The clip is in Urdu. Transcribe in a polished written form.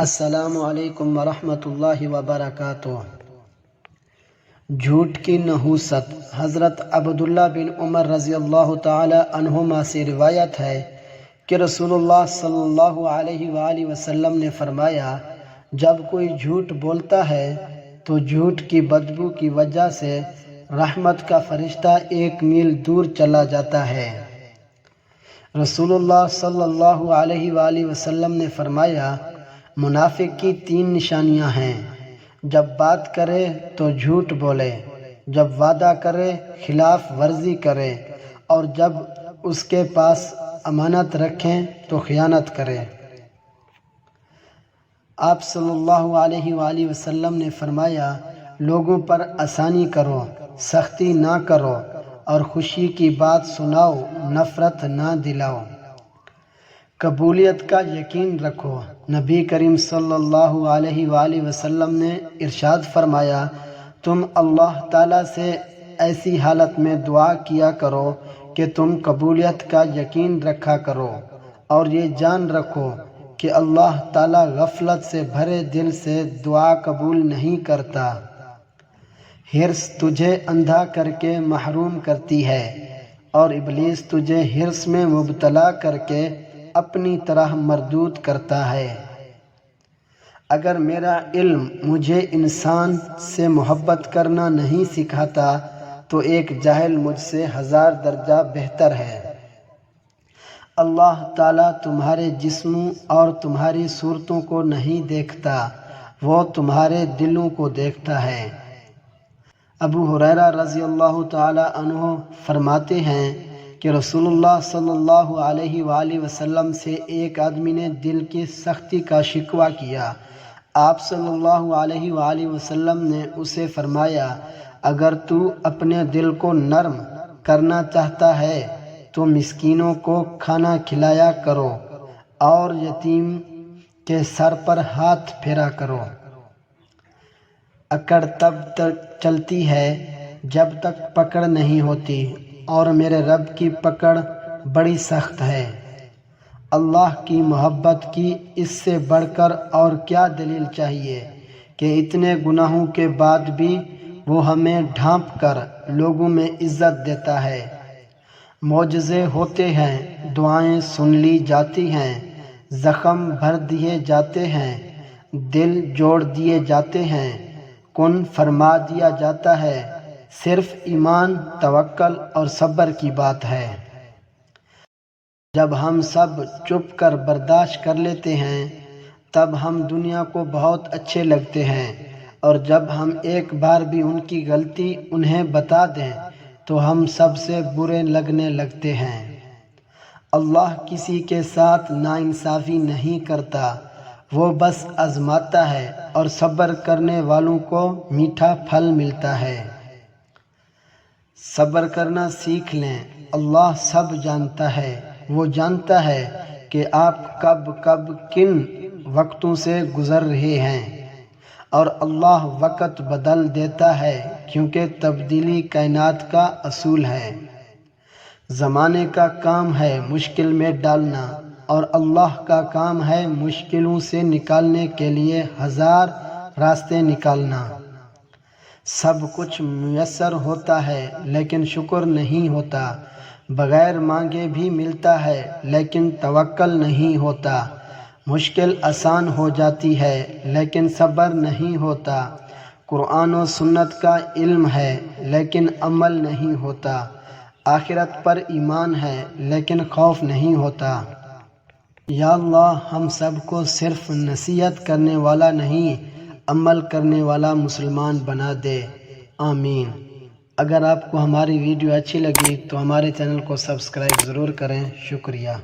السلام علیکم ورحمۃ اللہ وبرکاتہ۔ جھوٹ کی نحوست۔ حضرت عبداللہ بن عمر رضی اللہ تعالی عنہما سے روایت ہے کہ رسول اللہ صلی اللہ علیہ وآلہ وسلم نے فرمایا، جب کوئی جھوٹ بولتا ہے تو جھوٹ کی بدبو کی وجہ سے رحمت کا فرشتہ 1 میل دور چلا جاتا ہے۔ رسول اللہ صلی اللہ علیہ وآلہ وسلم نے فرمایا، منافق کی 3 نشانیاں ہیں: جب بات کرے تو جھوٹ بولے، جب وعدہ کرے خلاف ورزی کرے، اور جب اس کے پاس امانت رکھیں تو خیانت کرے۔ آپ صلی اللہ علیہ وآلہ وسلم نے فرمایا، لوگوں پر آسانی کرو، سختی نہ کرو، اور خوشی کی بات سناؤ، نفرت نہ دلاؤ۔ قبولیت کا یقین رکھو۔ نبی کریم صلی اللہ علیہ وآلہ وسلم نے ارشاد فرمایا، تم اللہ تعالیٰ سے ایسی حالت میں دعا کیا کرو کہ تم قبولیت کا یقین رکھا کرو، اور یہ جان رکھو کہ اللہ تعالیٰ غفلت سے بھرے دل سے دعا قبول نہیں کرتا۔ حرص تجھے اندھا کر کے محروم کرتی ہے، اور ابلیس تجھے حرص میں مبتلا کر کے اپنی طرح مردود کرتا ہے۔ اگر میرا علم مجھے انسان سے محبت کرنا نہیں سکھاتا تو ایک جاہل مجھ سے 1000 درجہ بہتر ہے۔ اللہ تعالیٰ تمہارے جسموں اور تمہاری صورتوں کو نہیں دیکھتا، وہ تمہارے دلوں کو دیکھتا ہے۔ ابو ہریرہ رضی اللہ تعالی عنہ فرماتے ہیں کہ رسول اللہ صلی اللہ علیہ وآلہ وسلم سے ایک آدمی نے دل کی سختی کا شکوہ کیا۔ آپ صلی اللہ علیہ وآلہ وسلم نے اسے فرمایا، اگر تو اپنے دل کو نرم کرنا چاہتا ہے تو مسکینوں کو کھانا کھلایا کرو اور یتیم کے سر پر ہاتھ پھیرا کرو۔ اکڑ تب تک چلتی ہے جب تک پکڑ نہیں ہوتی، اور میرے رب کی پکڑ بڑی سخت ہے۔ اللہ کی محبت کی اس سے بڑھ کر اور کیا دلیل چاہیے کہ اتنے گناہوں کے بعد بھی وہ ہمیں ڈھانپ کر لوگوں میں عزت دیتا ہے۔ معجزے ہوتے ہیں، دعائیں سن لی جاتی ہیں، زخم بھر دیے جاتے ہیں، دل جوڑ دیے جاتے ہیں، کن فرما دیا جاتا ہے، صرف ایمان، توکل اور صبر کی بات ہے۔ جب ہم سب چپ کر برداشت کر لیتے ہیں تب ہم دنیا کو بہت اچھے لگتے ہیں، اور جب ہم ایک بار بھی ان کی غلطی انہیں بتا دیں تو ہم سب سے برے لگنے لگتے ہیں۔ اللہ کسی کے ساتھ ناانصافی نہیں کرتا، وہ بس آزماتا ہے، اور صبر کرنے والوں کو میٹھا پھل ملتا ہے۔ صبر کرنا سیکھ لیں، اللہ سب جانتا ہے۔ وہ جانتا ہے کہ آپ کب کن وقتوں سے گزر رہے ہیں، اور اللہ وقت بدل دیتا ہے کیونکہ تبدیلی کائنات کا اصول ہے۔ زمانے کا کام ہے مشکل میں ڈالنا، اور اللہ کا کام ہے مشکلوں سے نکالنے کے لیے 1000 راستے نکالنا۔ سب کچھ میسر ہوتا ہے لیکن شکر نہیں ہوتا، بغیر مانگے بھی ملتا ہے لیکن توکل نہیں ہوتا، مشکل آسان ہو جاتی ہے لیکن صبر نہیں ہوتا، قرآن و سنت کا علم ہے لیکن عمل نہیں ہوتا، آخرت پر ایمان ہے لیکن خوف نہیں ہوتا۔ یا اللہ ہم سب کو صرف نصیحت کرنے والا نہیں، عمل کرنے والا مسلمان بنا دے، آمین۔ اگر آپ کو ہماری ویڈیو اچھی لگی تو ہمارے چینل کو سبسکرائب ضرور کریں۔ شکریہ۔